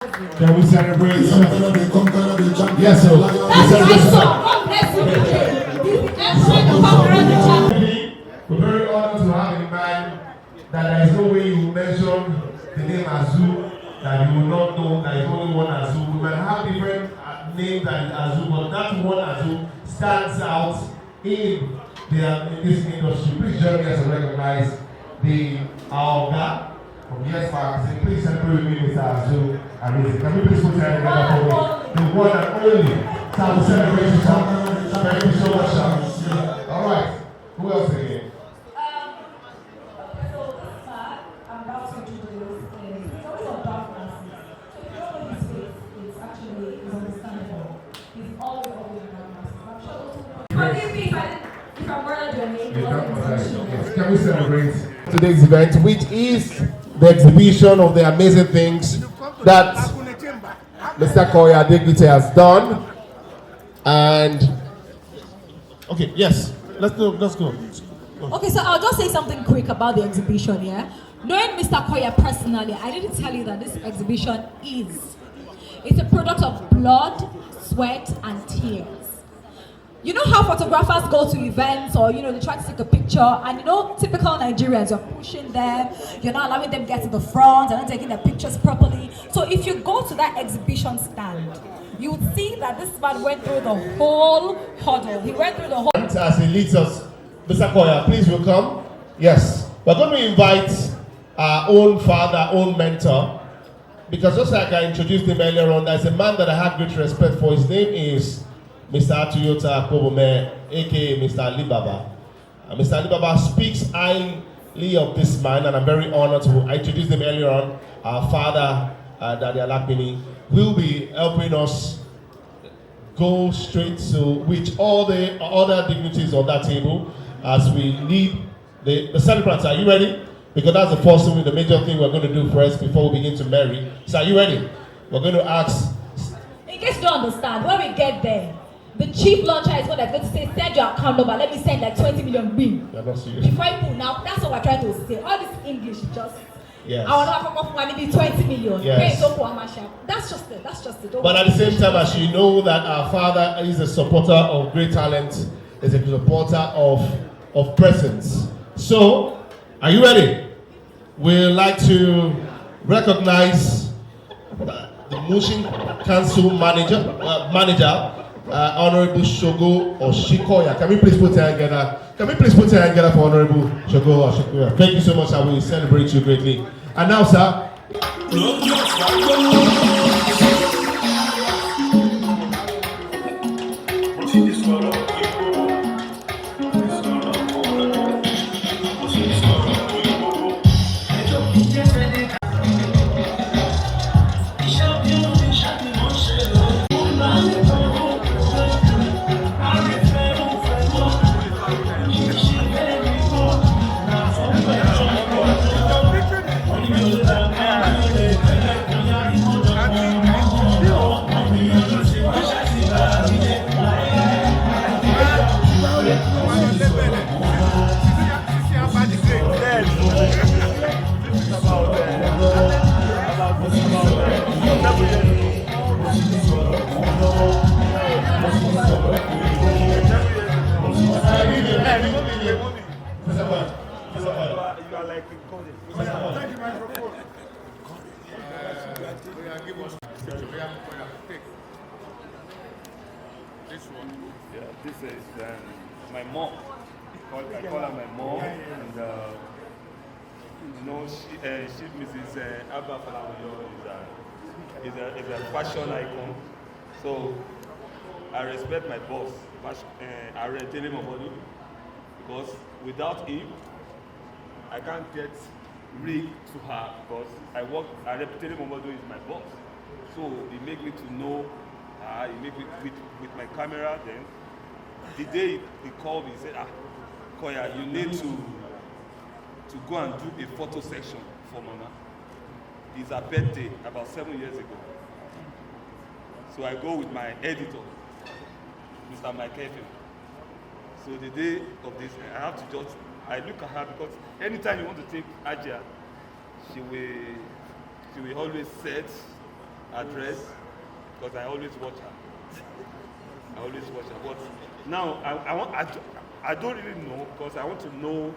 Can we celebrate? Yes, sir. That's my song. God bless you. He's the emperor, the conqueror, the champion. We're very honored to have in mind that there is no way you mention the name Azu that you will not know there is only one Azu. We might have different names than Azu, but that one Azu stands out in this industry. Please join me as I recognize our guy from Yes Magazine. Please celebrate with me, Mr. Azu. Can we please put your hand together for the one and only? So we celebrate you, sir. Thank you so much, sir. All right. Who else again? So this man, I'm about to introduce, he's always on darkness. So if you don't know his face, it's actually understandable. He's always on darkness. I'm sure those who forgive me if I'm murdered your name. Yes. Can we celebrate today's event, which is the exhibition of the amazing things that Mr. Adekoya Adegbite has done? And okay, yes, let's go. Okay, so I'll just say something quick about the exhibition, yeah? Knowing Mr. Adekoya personally, I didn't tell you that this exhibition it's a product of blood, sweat, and tears. You know how photographers go to events or, they try to take a picture and, typical Nigerians, you're pushing them, you're not allowing them to get to the front, they're not taking their pictures properly. So if you go to that exhibition stand, you would see that this man went through the whole huddle. He went through the whole... As he leads us, Mr. Adekoya, please welcome. Yes, we're going to invite our own father, our own mentor, because just like I introduced him earlier on, there's a man that I have great respect for. His name is Mr. Toyota Kobome, aka Mr. Alibaba. Mr. Alibaba speaks highly of this man, and I'm very honored to introduce him earlier on. Our father, Daddy Alakmini, will be helping us go straight to which all the other dignitaries on that table as we lead the celebrants. Are you ready? Because that's the first thing, the major thing we're going to do first before we begin to marry. So are you ready? We're going to ask. In case you don't understand, when we get there, the chief launcher is one that's going to say, send your account number, let me send like 20 million bin. You're not serious. Before I pull now, that's what we're trying to say. All this English is just... Yes. I want to come off maybe 20 million. Yes. That's just it. But at the same time, as you know that our father is a supporter of great talent, is a supporter of presence. So, are you ready? We'd like to recognize the Motion Council manager, Honorable Shogo Oshikoya. Can we please put your hand together? For Honorable Shogo Oshikoya? Thank you so much. I will celebrate you greatly. And now, sir. This is my mom. I call her my mom, and she Mrs. Abba Falawiyo is a fashion icon. So I respect my boss, Are Telemobody, because without him, I can't get rig to her because Are Telemobody is my boss. So he make me to know. He make me with my camera. Then the day he called me, he said, Koya, you need to go and do a photo section for Mama. It's her birthday about 7 years ago. So I go with my editor, Mr. Mike Effen. So the day of this, I have to I look at her because anytime you want to take Aja, she will always set address because I always watch her. I always watch her. But now I don't really know because I want to know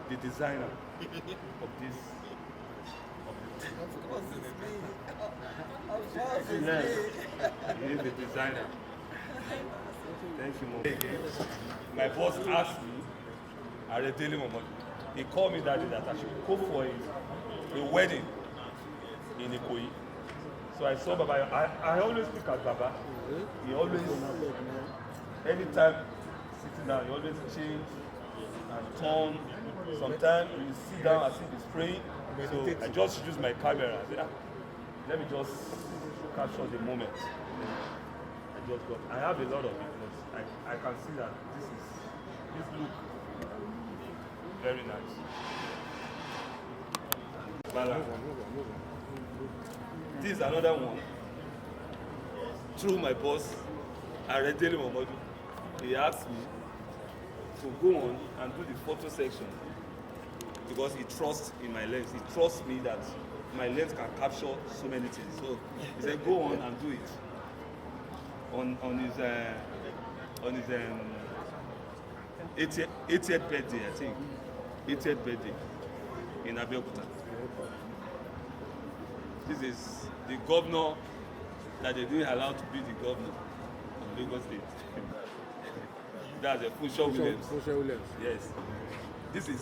the designer of this. Of course it's me. Of course it's Yes, me. he is the designer. Thank you, Mom. My boss asked me, Adekoya Adegbite, he called me that day that I should go for a wedding in Ikoyi. So I saw Baba. I always look at Baba. He always, anytime sitting down, he always change and turn. Sometimes he sit down as if he's praying. So I just use my camera. I say, let me just capture the moment. I have a lot of it, but I can see that this look very nice. Balance. This is another one. Through my boss, Adekoya Adegbite, he asked me to go on and do the photo section because he trusts in my lens. He trusts me that my lens can capture so many things. So he said, go on and do it. On his 80th birthday, I think. 80th birthday in Abeokuta. This is the governor that they didn't allow to be the governor of Lagos State. That's a Funsho Williams. Yes. This is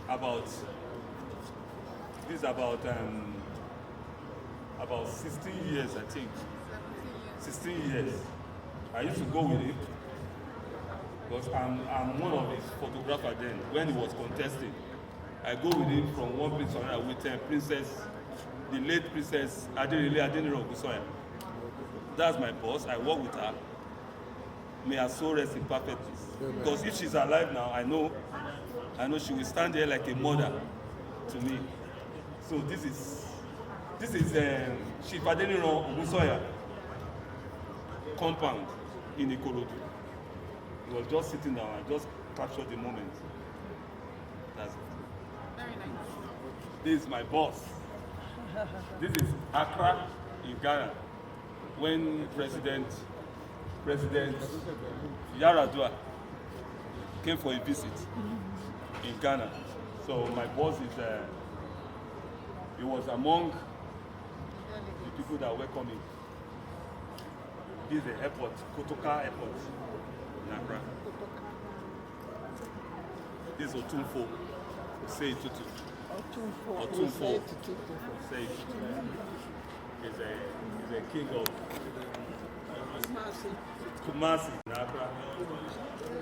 about 16 years, I think. 16 years. I used to go with him because I'm one of his photographers then when he was contesting. I go with him from one place to another with the late Princess Adeniro Ogusoya. That's my boss. I work with her. May her soul rest in perfect peace. Because if she's alive now, I know she will stand there like a mother to me. So this is Chief Adeniro Ogusoya compound in Ikorodu. He was just sitting down. I just captured the moment. That's it. Very nice. This is my boss. This is Accra in Ghana. When President Yaradua came for a visit in Ghana. So my boss is he was among the people that welcomed him. This is the airport, Kotoka Airport in Accra. This is Otunfo, Osei Tutu. Otunfo. Osei Tutu. He's a king of Kumasi in Accra.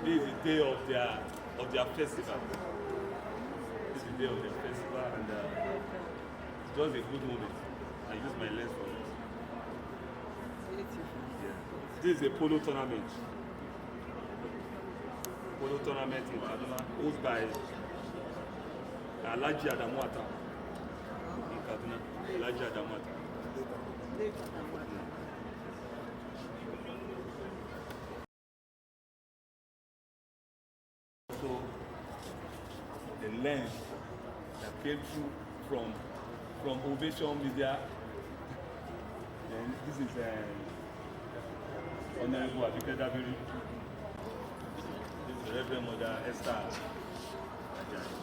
This is the day of their festival. This is the day of their festival, and it's just a good moment. I use my lens for it. Yeah. This is a polo tournament. Polo tournament in Kaduna, hosted by Alhaji Adamuata in Kaduna. Alhaji Adamuata. So the lens that came through from Ovation Media. Then this is Honorable Adekoya Adegbite. This is the Reverend Mother Esther Ajayi.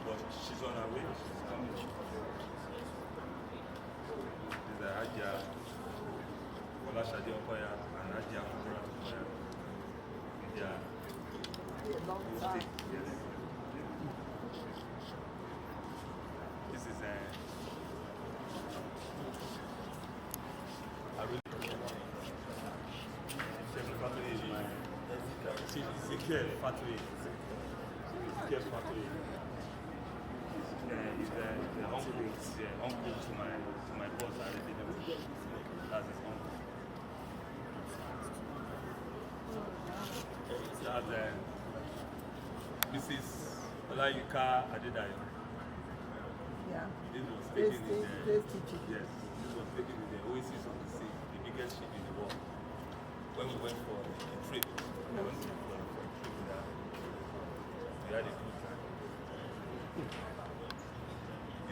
But she's on her way. She's coming. This is Hajia Olashade Okoya and Hajia Kubura Okoya. Yes. This is Factory is my Ezekiel Factory. Ezekiel Factory. He's the uncle to my boss. That's his uncle. That's Mrs. Olayinka Adedayo. Yeah. This was taken in Tasty chicken. yes, this was taken in the Oasis of the Sea, the biggest ship in the world. When we went for a trip, we went for a trip with her. We had a good time.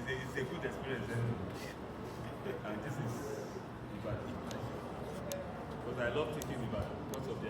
It's a good experience. And this is Ibadan. because I love teaching Ibadan because of